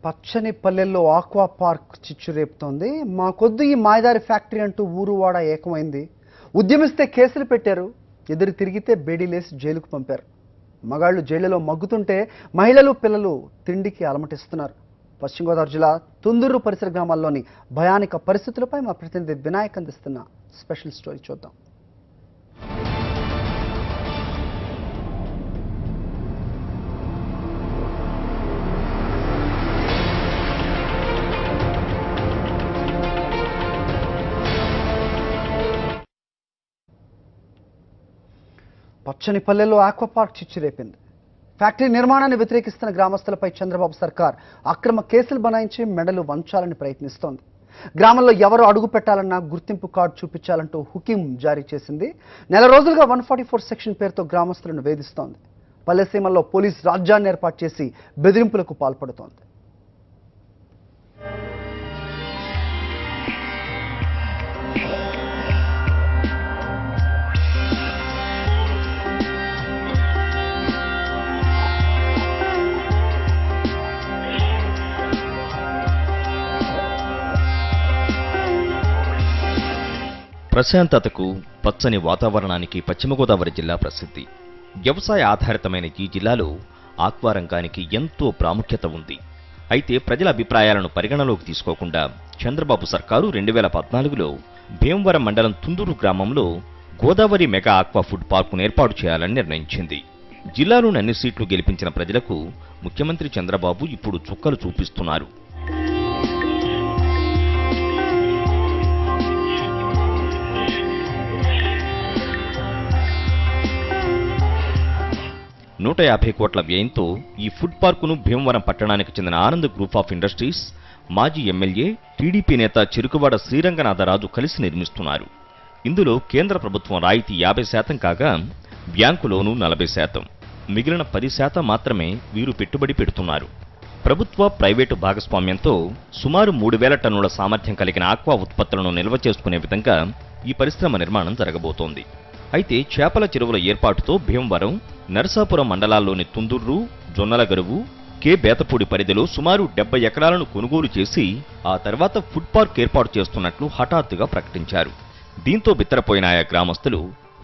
పచ్చని పల్లెల్లో aqua park చిచ్చు రేపుతోంది. మాకొద్దు ఈ మాయదారి ఫ్యాక్టరీ అంటూ ఊరువాడ ఏకమైంది. ఉద్యమిస్తే కేసులు పెట్టారు, ఎదురు తిరిగితే బేడీలేసి జైలుకు పంపారు. మగాళ్లు జైళ్లలో మగ్గుతుంటే మహిళలు పిల్లలు తిండికి అలమటిస్తున్నారు. పశ్చిమ గోదావరి జిల్లా తుందూరు పరిసర గ్రామాల్లోని భయానక పరిస్థితులపై మా ప్రతినిధి వినాయక్ అందిస్తున్న స్పెషల్ స్టోరీ చూద్దాం. పచ్చని పల్లెల్లో ఆక్వా పార్క్ చిచ్చురేపింది. ఫ్యాక్టరీ నిర్మాణాన్ని వ్యతిరేకిస్తున్న గ్రామస్తులపై చంద్రబాబు సర్కార్ అక్రమ కేసులు బనాయించి మెడలు వంచాలని ప్రయత్నిస్తోంది. గ్రామంలో ఎవరు అడుగు పెట్టాలన్నా గుర్తింపు కార్డు చూపించాలంటూ హుకిం జారీ చేసింది. నెల రోజులుగా 144 సెక్షన్ పేరుతో గ్రామస్తులను వేధిస్తోంది. పల్లెసీమల్లో పోలీస్ రాజ్యాన్ని ఏర్పాటు చేసి బెదిరింపులకు పాల్పడుతోంది. ప్రశాంతతకు, పచ్చని వాతావరణానికి పశ్చిమ గోదావరి జిల్లా ప్రసిద్ధి. వ్యవసాయ ఆధారితమైన ఈ జిల్లాలో ఆక్వా రంగానికి ఎంతో ప్రాముఖ్యత ఉంది. అయితే ప్రజల అభిప్రాయాలను పరిగణలోకి తీసుకోకుండా చంద్రబాబు సర్కారు 2014లో భీమవరం మండలం తుందూరు గ్రామంలో గోదావరి మెగా ఆక్వా ఫుడ్ పార్కును ఏర్పాటు చేయాలని నిర్ణయించింది. జిల్లాలోని అన్ని సీట్లు గెలిపించిన ప్రజలకు ముఖ్యమంత్రి చంద్రబాబు ఇప్పుడు చుక్కలు చూపిస్తున్నారు. ₹150 కోట్ల వ్యయంతో ఈ ఫుడ్ పార్కును భీమవరం పట్టణానికి చెందిన ఆనంద్ గ్రూప్ ఆఫ్ ఇండస్ట్రీస్, మాజీ ఎమ్మెల్యే, టీడీపీ నేత చెరుకువాడ శ్రీరంగనాథరాజు కలిసి నిర్మిస్తున్నారు. ఇందులో కేంద్ర ప్రభుత్వం రాయితీ 50% కాగా బ్యాంకు లోను 40%, మిగిలిన 10% మాత్రమే వీరు పెట్టుబడి పెడుతున్నారు. ప్రభుత్వ, ప్రైవేటు భాగస్వామ్యంతో సుమారు 3000 టన్నుల సామర్థ్యం కలిగిన ఆక్వా ఉత్పత్తులను నిల్వ చేసుకునే విధంగా ఈ పరిశ్రమ నిర్మాణం జరగబోతోంది. అయితే చేపల చెరువుల ఏర్పాటుతో భీమవరం, నరసాపురం మండలాల్లోని తుందూరు, జొన్నలగరువు, కే బేతపూడి పరిధిలో సుమారు 70 ఎకరాలను కొనుగోలు చేసి ఆ తర్వాత ఫుడ్ పార్క్ ఏర్పాటు చేస్తున్నట్లు హఠాత్తుగా ప్రకటించారు. దీంతో బిత్తరపోయిన ఆయా గ్రామస్తులు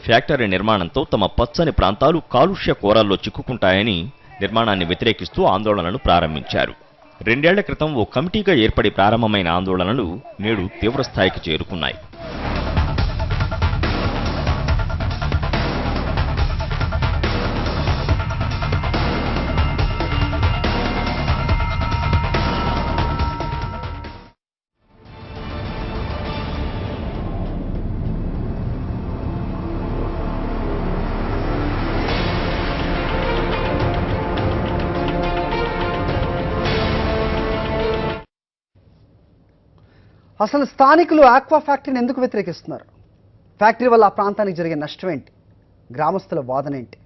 ఫ్యాక్టరీ నిర్మాణంతో తమ పచ్చని ప్రాంతాలు కాలుష్య కోరాల్లో చిక్కుకుంటాయని నిర్మాణాన్ని వ్యతిరేకిస్తూ ఆందోళనలు ప్రారంభించారు. 2 ఏళ్ల క్రితం ఓ కమిటీగా ఏర్పడి ప్రారంభమైన ఆందోళనలు నేడు తీవ్రస్థాయికి చేరుకున్నాయి. అసలు స్థానికులు ఆక్వా ఫ్యాక్టరీని ఎందుకు వ్యతిరేకిస్తున్నారు? ఫ్యాక్టరీ వల్ల ఆ ప్రాంతానికి జరిగే నష్టం ఏంటి? గ్రామస్తుల వాదన ఏంటి?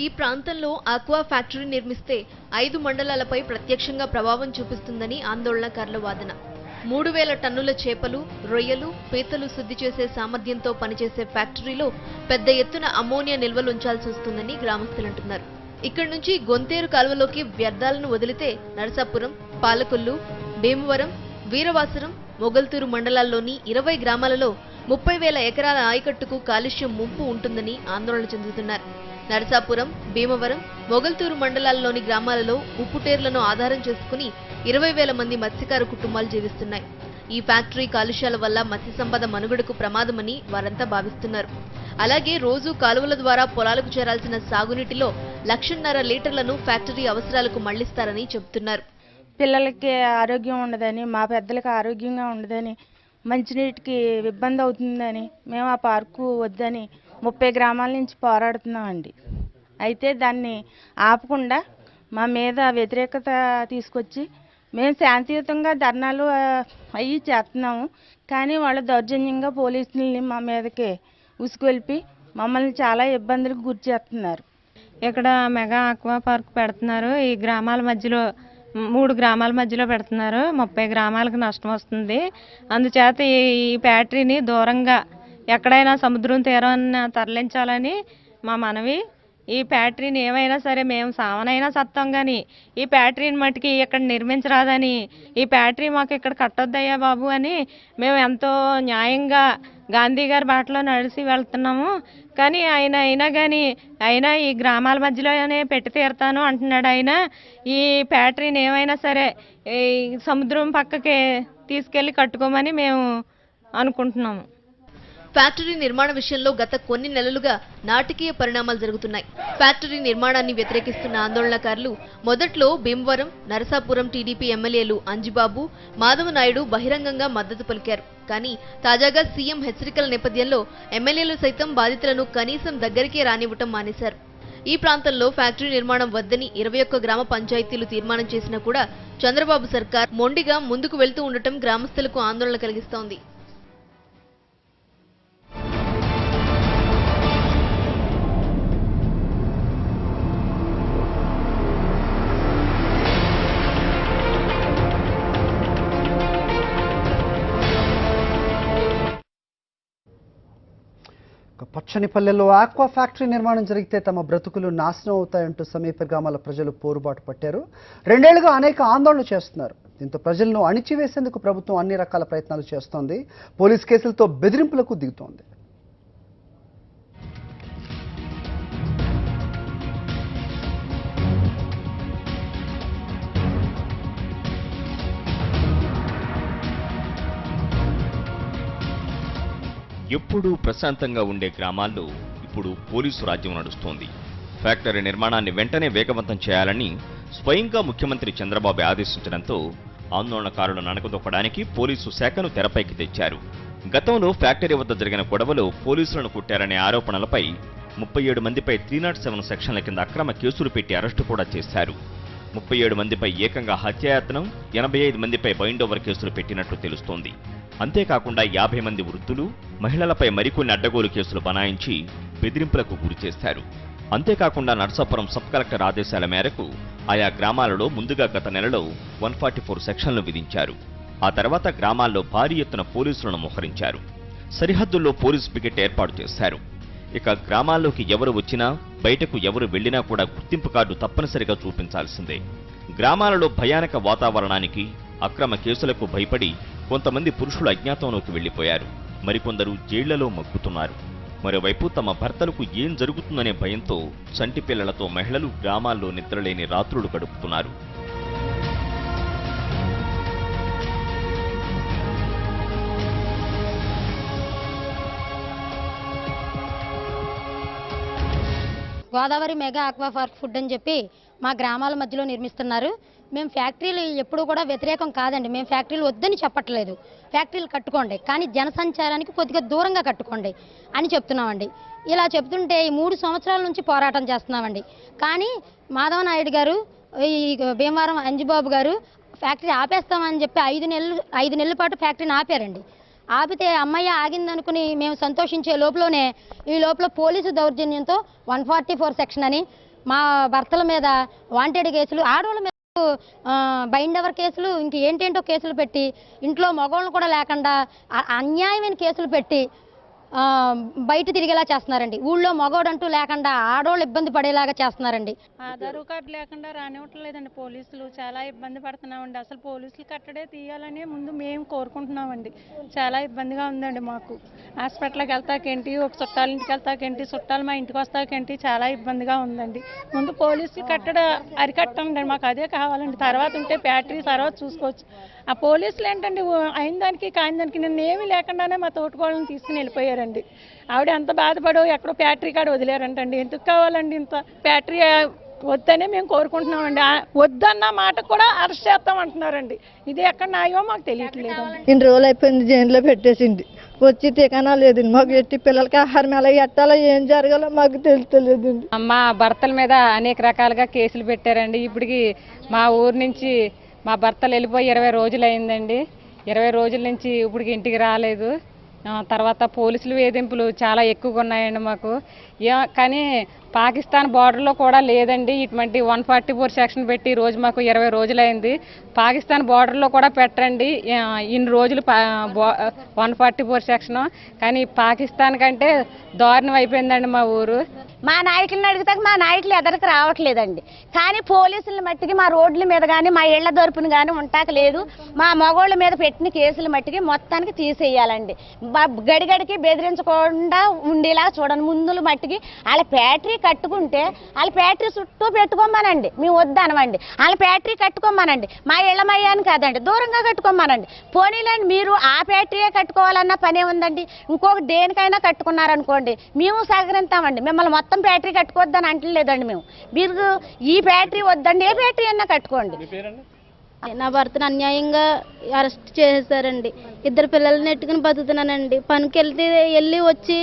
ఈ ప్రాంతంలో ఆక్వా ఫ్యాక్టరీ నిర్మిస్తే 5 మండలాలపై ప్రత్యక్షంగా ప్రభావం చూపిస్తుందని ఆందోళనకారుల వాదన. 3000 టన్నుల చేపలు, రొయ్యలు, పీతలు శుద్ధి చేసే సామర్థ్యంతో పనిచేసే ఫ్యాక్టరీలో పెద్ద ఎత్తున అమ్మోనియా నిల్వలుంచాల్సి వస్తుందని గ్రామస్తులంటున్నారు. ఇక్కడి నుంచి గొంతేరు కాలువలోకి వ్యర్థాలను వదిలితే నరసాపురం, పాలకొల్లు, భీమవరం, వీరవాసరం, మొగల్తూరు మండలాల్లోని 20 గ్రామాలలో 30,000 ఎకరాల ఆయకట్టుకు కాలుష్యం ముంపు ఉంటుందని ఆందోళన చెందుతున్నారు. నరసాపురం, భీమవరం, మొగల్తూరు మండలాల్లోని గ్రామాలలో ఉప్పుటేర్లను ఆధారం చేసుకుని 20,000 మంది మత్స్యకార కుటుంబాలు జీవిస్తున్నాయి. ఈ ఫ్యాక్టరీ కాలుష్యాల వల్ల మత్స్య సంపద మనుగడకు ప్రమాదమని వారంతా భావిస్తున్నారు. అలాగే రోజు కాలువల ద్వారా పొలాలకు చేరాల్సిన సాగునీటిలో 1,50,000 లీటర్లను ఫ్యాక్టరీ అవసరాలకు మళ్లిస్తారని చెబుతున్నారు. పిల్లలకి ఆరోగ్యం ఉండదని, మా పెద్దలకి ఆరోగ్యంగా ఉండదని, మంచినీటికి ఇబ్బంది అవుతుందని మేము ఆ పార్కు వద్దని 30 గ్రామాల నుంచి పోరాడుతున్నామండి. అయితే దాన్ని ఆపకుండా మా మీద వ్యతిరేకత తీసుకొచ్చి మేము శాంతియుతంగా ధర్నాలు అవి చేస్తున్నాము. కానీ వాళ్ళు దౌర్జన్యంగా పోలీసుల్ని మా మీదకి ఉసుకొల్పి మమ్మల్ని చాలా ఇబ్బందులకు గురి చేస్తున్నారు. ఇక్కడ మెగా ఆక్వా పార్క్ పెడుతున్నారు. ఈ గ్రామాల మధ్యలో 3 గ్రామాల మధ్యలో పెడుతున్నారు. 30 గ్రామాలకు నష్టం వస్తుంది. అందుచేత ఈ ఫ్యాక్టరీని దూరంగా ఎక్కడైనా సముద్రం తీరాన్ని తరలించాలని మా మనవి. ఈ ఫ్యాక్టరీని ఏమైనా సరే మేము సావనైనా సత్తాం కానీ ఈ ఫ్యాక్టరీని మట్టుకి ఇక్కడ నిర్మించరాదని, ఈ ఫ్యాక్టరీ మాకు ఇక్కడ కట్టొద్దయ్యా బాబు అని మేము ఎంతో న్యాయంగా గాంధీ గారి బాటలో నడిచి వెళ్తున్నాము. కానీ అయినా ఈ గ్రామాల మధ్యలోనే పెట్టి తీరుతాను అంటున్నాడు ఆయన. ఈ ఫ్యాక్టరీని ఏమైనా సరే ఈ సముద్రం పక్కకే తీసుకెళ్ళి కట్టుకోమని మేము అనుకుంటున్నాము. ఫ్యాక్టరీ నిర్మాణ విషయంలో గత కొన్ని నెలలుగా నాటకీయ పరిణామాలు జరుగుతున్నాయి. ఫ్యాక్టరీ నిర్మాణాన్ని వ్యతిరేకిస్తున్న ఆందోళనకారులు మొదట్లో భీమవరం, నరసాపురం టీడీపీ ఎమ్మెల్యేలు అంజిబాబు, మాధవనాయుడు బహిరంగంగా మద్దతు పలికారు. కానీ తాజాగా సీఎం హెచ్చరికల నేపథ్యంలో ఎమ్మెల్యేలు సైతం బాధితులను కనీసం దగ్గరికే రానివ్వటం మానేశారు. ఈ ప్రాంతంలో ఫ్యాక్టరీ నిర్మాణం వద్దని 21 గ్రామ పంచాయతీలు తీర్మానం చేసినా కూడా చంద్రబాబు సర్కార్ మొండిగా ముందుకు వెళ్తూ ఉండటం గ్రామస్తులకు ఆందోళన కలిగిస్తోంది. పచ్చని పల్లెల్లో ఆక్వా ఫ్యాక్టరీ నిర్మాణం జరిగితే తమ బ్రతుకులు నాశనం అవుతాయంటూ సమీప గ్రామాల ప్రజలు పోరుబాటు పట్టారు. 2 ఏళ్లుగా అనేక ఆందోళనలు చేస్తున్నారు. దీంతో ప్రజలను అణిచివేసేందుకు ప్రభుత్వం అన్ని రకాల ప్రయత్నాలు చేస్తోంది. పోలీస్ కేసులతో బెదిరింపులకు దిగుతోంది. ఎప్పుడూ ప్రశాంతంగా ఉండే గ్రామాల్లో ఇప్పుడు పోలీసు రాజ్యం నడుస్తోంది. ఫ్యాక్టరీ నిర్మాణాన్ని వెంటనే వేగవంతం చేయాలని స్వయంగా ముఖ్యమంత్రి చంద్రబాబు ఆదేశించడంతో ఆందోళనకారులను అణగదొక్కడానికి పోలీసు శాఖను తెరపైకి తెచ్చారు. గతంలో ఫ్యాక్టరీ వద్ద జరిగిన గొడవలో పోలీసులను కొట్టారనే ఆరోపణలపై 37 మందిపై 307 సెక్షన్ల కింద అక్రమ కేసులు పెట్టి అరెస్టు కూడా చేశారు. 37 మందిపై ఏకంగా హత్యాయత్నం, 85 మందిపై బైండోవర్ కేసులు పెట్టినట్లు తెలుస్తోంది. అంతేకాకుండా 50 మంది వృద్ధులు, మహిళలపై మరికొన్ని అడ్డగోలు కేసులు బనాయించి బెదిరింపులకు గురిచేశారు. అంతేకాకుండా నర్సాపురం సబ్ కలెక్టర్ ఆదేశాల మేరకు ఆయా గ్రామాలలో ముందుగా గత నెలలో 144 సెక్షన్లు విధించారు. ఆ తర్వాత గ్రామాల్లో భారీ ఎత్తున పోలీసులను మోహరించారు. సరిహద్దుల్లో పోలీస్ పికెట్ ఏర్పాటు చేశారు. ఇక గ్రామాల్లోకి ఎవరు వచ్చినా, బయటకు ఎవరు వెళ్లినా కూడా గుర్తింపు కార్డు తప్పనిసరిగా చూపించాల్సిందే. గ్రామాలలో భయానక వాతావరణానికి, అక్రమ కేసులకు భయపడి కొంతమంది పురుషులు అజ్ఞాతంలోకి వెళ్లిపోయారు. మరికొందరు జైళ్లలో మగ్గుతున్నారు. మరోవైపు తమ భర్తలకు ఏం జరుగుతుందనే భయంతో చంటి పిల్లలతో మహిళలు గ్రామాల్లో నిద్రలేని రాత్రులు గడుపుతున్నారు. Godavari mega aqua park food అని చెప్పి మా గ్రామాల మధ్యలో నిర్మిస్తున్నారు. మేము ఫ్యాక్టరీలు ఎప్పుడు కూడా వ్యతిరేకం కాదండి. మేము ఫ్యాక్టరీలు వద్దని చెప్పట్లేదు. ఫ్యాక్టరీలు కట్టుకోండి, కానీ జనసంచారానికి కొద్దిగా దూరంగా కట్టుకోండి అని చెప్తున్నామండి. ఇలా చెప్తుంటే ఈ 3 సంవత్సరాల నుంచి పోరాటం చేస్తున్నామండి. కానీ మాధవనాయుడు గారు, ఈ భీమవరం అంజిబాబు గారు ఫ్యాక్టరీ ఆపేస్తామని చెప్పి 5 నెలల పాటు ఫ్యాక్టరీని ఆపారండి. ఆపితే అమ్మాయి ఆగిందనుకుని మేము సంతోషించే ఈ లోపల పోలీసు దౌర్జన్యంతో 144 సెక్షన్ అని మా భర్తల మీద వాంటెడ్ కేసులు, ఆడవాళ్ళ మీద బైండవర్ కేసులు, ఇంకేంటేంటో కేసులు పెట్టి, ఇంట్లో మగవాళ్ళను కూడా లేకుండా అన్యాయమైన కేసులు పెట్టి బయట తిరిగేలా చేస్తున్నారండి. ఊళ్ళో మగోడంటూ లేకుండా ఆడవాళ్ళు ఇబ్బంది పడేలాగా చేస్తున్నారండి. ఆధార్ కార్డు లేకుండా రానివ్వట్లేదండి పోలీసులు. చాలా ఇబ్బంది పడుతున్నామండి. అసలు పోలీసులు కట్టడే తీయాలని ముందు మేము కోరుకుంటున్నామండి. చాలా ఇబ్బందిగా ఉందండి మాకు. హాస్పిటల్కి వెళ్తాకేంటి, ఒక చుట్టాల ఇంటికి వెళ్తాకేంటి, చుట్టాలు మా ఇంటికి వస్తాకేంటి, చాలా ఇబ్బందిగా ఉందండి. ముందు పోలీసులు అరికట్టండి, మాకు అదే కావాలండి. తర్వాత ఉంటే ఫ్యాక్టరీ తర్వాత చూసుకోవచ్చు. ఆ పోలీసులు ఏంటండి, అయిన దానికి కాని దానికి నిన్న ఏమీ లేకుండానే మా తోటకోళ్ళని తీసుకుని వెళ్ళిపోయారండి. ఆవిడ ఎంత బాధపడో ఎక్కడో ఫ్యాక్టరీ కాడ వదిలేరంటండి. ఎందుకు కావాలండి ఇంత ఫ్యాక్టరీ? వద్దనే మేము కోరుకుంటున్నామండి. వద్దన్న మాట కూడా అరెస్ట్ చేస్తామంటున్నారండి. ఇది ఎక్కడ న్యాయమో మాకు తెలియట్లేదు. ఇన్ని రోజులు అయిపోయింది, జైల్లో పెట్టేసింది. వచ్చి టీకానా లేదండి మాకు. ఎట్టి పిల్లలకి ఆహారం ఎలా ఎట్టాలో ఏం జరగాలో మాకు తెలుస్తలేదు. మా భర్తల మీద అనేక రకాలుగా కేసులు పెట్టారండి. ఇప్పటికి మా ఊరు నుంచి మా భర్తలు వెళ్ళిపోయి 20 రోజులు అయిందండి. 20 రోజుల నుంచి ఇప్పటికి ఇంటికి రాలేదు. తర్వాత పోలీసులు వేధింపులు చాలా ఎక్కువగా ఉన్నాయండి మాకు. కానీ పాకిస్తాన్ బార్డర్లో కూడా లేదండి ఇటువంటి 144 సెక్షన్ పెట్టి రోజు మాకు 20 రోజులైంది. పాకిస్తాన్ బార్డర్లో కూడా పెట్టండి ఇన్ని రోజులు 144 సెక్షన్. కానీ పాకిస్తాన్ కంటే దారుణం అయిపోయిందండి మా ఊరు. మా నాయకులను అడిగితే మా నాయకులు ఎదరికి రావట్లేదండి. కానీ పోలీసుల మట్టికి మా రోడ్ల మీద కానీ మా ఇళ్ల దొరుపుని కానీ ఉంటాక లేదు. మా మగోళ్ళ మీద పెట్టిన కేసుల మట్టికి మొత్తానికి తీసేయాలండి. గడిగడికి బెదిరించకుండా ఉండేలా చూడండి. ముందుల మట్టికి వాళ్ళ ఫ్యాక్టరీ కట్టుకుంటే వాళ్ళ ఫ్యాక్టరీ చుట్టూ పెట్టుకోమనండి, మేము వద్దనమండి. వాళ్ళ ఫ్యాక్టరీ కట్టుకోమనండి, మా ఇళ్ల మయ్యాన్ని కాదండి, దూరంగా కట్టుకోమనండి. పోనీలండి, మీరు ఆ ఫ్యాక్టరీయే కట్టుకోవాలన్న పనే ఉందండి. ఇంకొక దేనికైనా కట్టుకున్నారనుకోండి మేము సహకరిస్తామండి. మిమ్మల్ని మొత్తం ఫ్యాక్టరీ కట్టుకోవద్దని అంటలేదండి. మీరు ఈ ఫ్యాక్టరీ వద్దండి, ఏ ఫ్యాక్టరీ అన్నా కట్టుకోండి. నా భర్తను అన్యాయంగా అరెస్ట్ చేశారండి. 2 పిల్లల్ని నెట్టుకుని బతుకుతున్నానండి. పనికి వెళ్ళి వచ్చి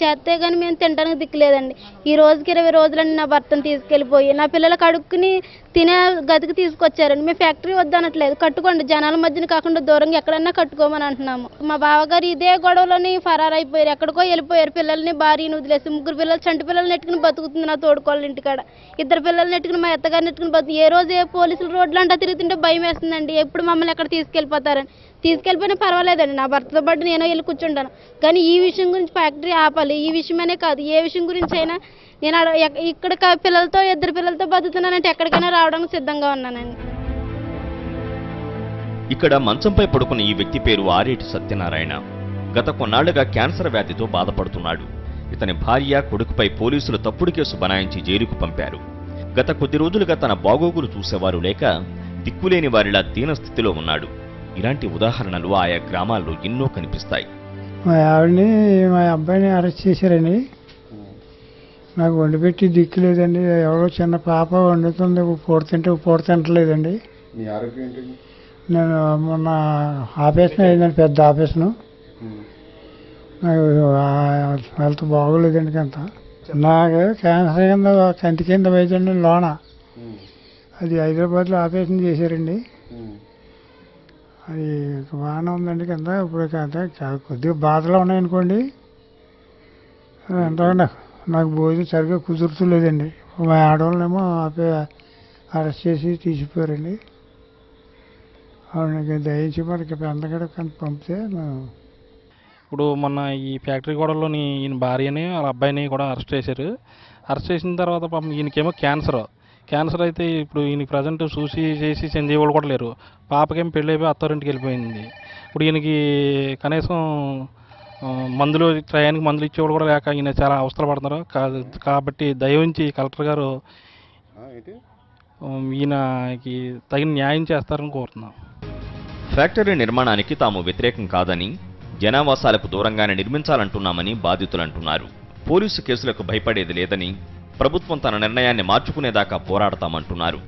చేస్తే కానీ మేము తినడానికి దిక్కులేదండి. ఈ రోజుకి 20 రోజులండి నా భర్తను తీసుకెళ్ళిపోయి నా పిల్లలకు అడుక్కుని తినే గదికి తీసుకొచ్చారండి. మేము ఫ్యాక్టరీ వద్దనట్లేదు, కట్టుకోండి, జనాల మధ్యన కాకుండా దూరంగా ఎక్కడన్నా కట్టుకోమని అంటున్నాము. మా బావగారు ఇదే గొడవలోని ఫరారైపోయారు, ఎక్కడికో వెళ్ళిపోయారు. పిల్లల్ని భార్యను వదిలేసి 3 పిల్లలు చంటి పిల్లలు నెట్టుకుని బతుకుతుంది నా తోడుకోళ్ళ ఇంటికాడ. 2 పిల్లలు నెట్టుకుని మా అత్తగారు నెట్టుకుని బతుకు. ఏ రోజు ఏ పోలీసులు రోడ్లు అంటా తిరుగుతుంటే భయం వేస్తుందండి. ఎప్పుడు మమ్మల్ని ఎక్కడ తీసుకెళ్ళిపోతారని. తీసుకెళ్ళిపోయినా పర్వాలేదండి, నా భర్తతో పాటు నేను వెళ్ళి కూర్చుంటాను. కానీ ఈ విషయం గురించి ఫ్యాక్టరీ ఆపాలి. ఈ విషయమనే కాదు, ఏ విషయం గురించి అయినా నేను ఇక్కడ పిల్లలతో 2 పిల్లలతో బతుకుతున్నానంటే ఎక్కడికైనా రావడానికి సిద్ధంగా ఉన్నానండి. ఇక్కడ మంచంపై పడుకున్న ఈ వ్యక్తి పేరు ఆరేటి సత్యనారాయణ. గత కొన్నాళ్లుగా క్యాన్సర్ వ్యాధితో బాధపడుతున్నాడు. ఇతని భార్య, కొడుకుపై పోలీసులు తప్పుడు కేసు బనాయించి జైలుకు పంపారు. గత కొద్ది రోజులుగా తన బాగోగులు చూసేవారు లేక దిక్కులేని వారిలా దీనస్థితిలో ఉన్నాడు. ఇలాంటి ఉదాహరణలు ఆయా గ్రామాల్లో ఎన్నో కనిపిస్తాయి. మా ఆవిడని మా అబ్బాయిని అరెస్ట్ చేశారండి. నాకు వండి పెట్టి దిక్కు లేదండి. ఎవరో చిన్న పాప వండుతుంది, పూట తింటలేదండి. నేను మొన్న ఆపరేషన్ అయిందండి, పెద్ద ఆపరేషను. నాకు హెల్త్ బాగోలేదండి. అంత నాకు క్యాన్సర్ కింద కంటి కింద పోయిందండి లోన. అది హైదరాబాద్లో ఆపరేషన్ చేశారండి. అది బాగానే ఉందండి కింద. ఇప్పుడు కొద్దిగా బాధలో ఉన్నాయనుకోండి. ఎంతగా నాకు భోజనం సరిగ్గా కుదురుతులేదండి. మా ఆడవాళ్ళనేమో అరెస్ట్ చేసి తీసిపోయారండి. అవును, దయించి మనకి పెందగడ పంపితే ఇప్పుడు మొన్న ఈ ఫ్యాక్టరీ గొడవలోని ఈయన భార్యని వాళ్ళ అబ్బాయిని కూడా అరెస్ట్ చేశారు. అరెస్ట్ చేసిన తర్వాత పాపం ఈయనకేమో క్యాన్సర్ అయితే ఇప్పుడు ఈయనకి ప్రజెంట్ చూసి చేసి చెందేవాళ్ళు కూడా లేరు. పాపకేమో పెళ్ళి అయిపోయి అత్తారింటికి వెళ్ళిపోయింది. ఇప్పుడు ఈయనకి కనీసం మందులు టయానికి మందులు ఇచ్చేవాళ్ళు కూడా లేక ఈయన చాలా అవస్థలు పడుతున్నారు. కాబట్టి దయవుంచి కలెక్టర్ గారు ఈయనకి తగిన న్యాయం చేస్తారని కోరుతున్నాం. ఫ్యాక్టరీ నిర్మాణానికి తాము వ్యతిరేకం కాదని, జనావాసాలకు దూరంగానే నిర్మించాలంటున్నామని బాధితులు అంటున్నారు. పోలీసు కేసులకు భయపడేది లేదని, ప్రభుత్వం తన నిర్ణయాన్ని మార్చుకునేదాకా పోరాడతామంటున్నారు.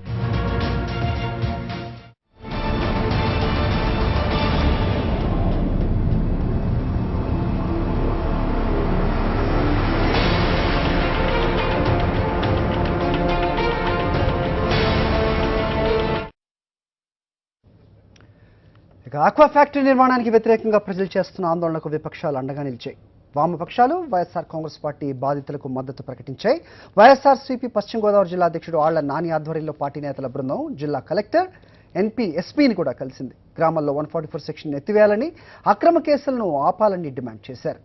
ఇక ఆక్వా ఫ్యాక్టరీ నిర్మాణానికి వ్యతిరేకంగా ప్రజలు చేస్తున్న ఆందోళనకు విపక్షాలు అండగా నిలిచాయి. వామపక్షాలు, వైఎస్ఆర్ కాంగ్రెస్ పార్టీ బాధితులకు మద్దతు ప్రకటించాయి. వైఎస్ఆర్సీపీ పశ్చిమ గోదావరి జిల్లా అధ్యక్షుడు ఆళ్ల నాని ఆధ్వర్యంలో పార్టీ నేతల బృందం జిల్లా కలెక్టర్, ఎస్పీని కూడా కలిసింది. గ్రామాల్లో 144 సెక్షన్ ఎత్తివేయాలని, అక్రమ కేసులను ఆపాలని డిమాండ్ చేశారు.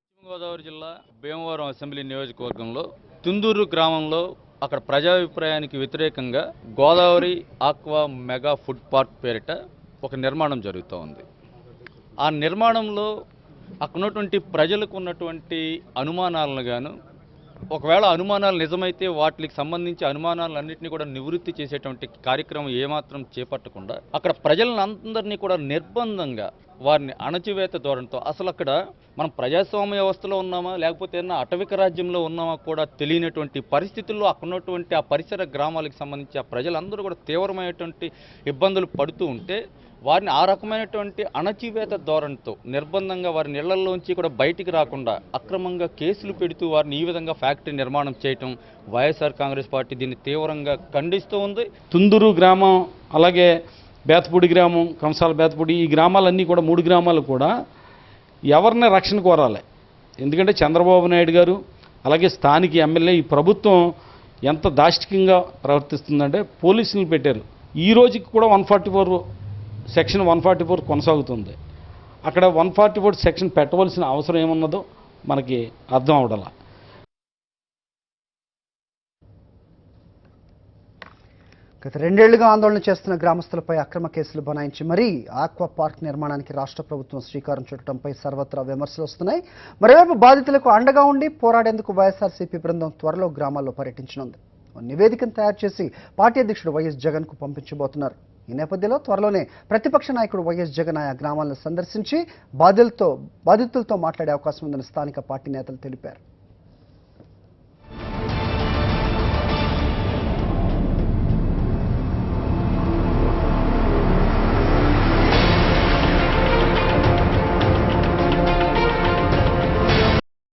పశ్చిమ గోదావరి జిల్లా భీమవరం అసెంబ్లీ నియోజకవర్గంలో తుందూరు గ్రామంలో అక్కడ ప్రజాభిప్రాయానికి వ్యతిరేకంగా Godavari aqua mega food park పేరిట ఒక నిర్మాణం జరుగుతూ ఉంది. ఆ నిర్మాణంలో అక్కడ ఉన్నటువంటి ప్రజలకు ఉన్నటువంటి అనుమానాలను గాను, ఒకవేళ అనుమానాలు నిజమైతే వాటికి సంబంధించి అనుమానాలన్నింటినీ కూడా నివృత్తి చేసేటువంటి కార్యక్రమం ఏమాత్రం చేపట్టకుండా అక్కడ ప్రజలందరినీ కూడా నిర్బంధంగా వారిని అణచివేత ధోరణితో, అసలు అక్కడ మనం ప్రజాస్వామ్య వ్యవస్థలో ఉన్నామా లేకపోతే ఏదైనా అటవిక రాజ్యంలో ఉన్నామా కూడా తెలియనటువంటి పరిస్థితుల్లో అక్కడ ఉన్నటువంటి ఆ పరిసర గ్రామాలకు సంబంధించి ఆ ప్రజలందరూ కూడా తీవ్రమైనటువంటి ఇబ్బందులు పడుతూ ఉంటే వారిని ఆ రకమైనటువంటి అణచివేత ధోరణితో నిర్బంధంగా వారిని ఇళ్లలోంచి కూడా బయటికి రాకుండా అక్రమంగా కేసులు పెడుతూ వారిని ఈ విధంగా ఫ్యాక్టరీ నిర్మాణం చేయటం వైఎస్ఆర్ కాంగ్రెస్ పార్టీ దీన్ని తీవ్రంగా ఖండిస్తూ ఉంది. తుందూరు గ్రామం, అలాగే బేతపూడి గ్రామం, కంసాల బేతపూడి, ఈ గ్రామాలన్నీ కూడా 3 గ్రామాలు కూడా ఎవరిని రక్షణ కోరాలి. ఎందుకంటే చంద్రబాబు నాయుడు గారు అలాగే స్థానిక ఎమ్మెల్యే, ఈ ప్రభుత్వం ఎంత దాష్టికంగా ప్రవర్తిస్తుందంటే పోలీసులు పెట్టారు. ఈ రోజుకి కూడా సెక్షన్ 144 కొనసాగుతుంది. అక్కడ 144 సెక్షన్ పెట్టవలసిన అవసరం ఏమున్నదో మనకి అర్థం అవడలా. గత 2 ఏళ్లుగా ఆందోళన చేస్తున్న గ్రామస్తులపై అక్రమ కేసులు బనాయించి మరీ ఆక్వా పార్క్ నిర్మాణానికి రాష్ట్ర ప్రభుత్వం శ్రీకారం చుట్టడంపై సర్వత్రా విమర్శలు వస్తున్నాయి. మరోవైపు బాధితులకు అండగా ఉండి పోరాడేందుకు వైఎస్ఆర్సీపీ బృందం త్వరలో గ్రామాల్లో పర్యటించనుంది. నివేదికను తయారు చేసి పార్టీ అధ్యక్షుడు వైఎస్ జగన్ కు పంపించబోతున్నారు. ఈ నేపథ్యంలో త్వరలోనే ప్రతిపక్ష నాయకుడు వైఎస్ జగన్ ఆయా గ్రామాలను సందర్శించి బాధితులతో మాట్లాడే అవకాశం ఉందని స్థానిక పార్టీ నేతలు తెలిపారు.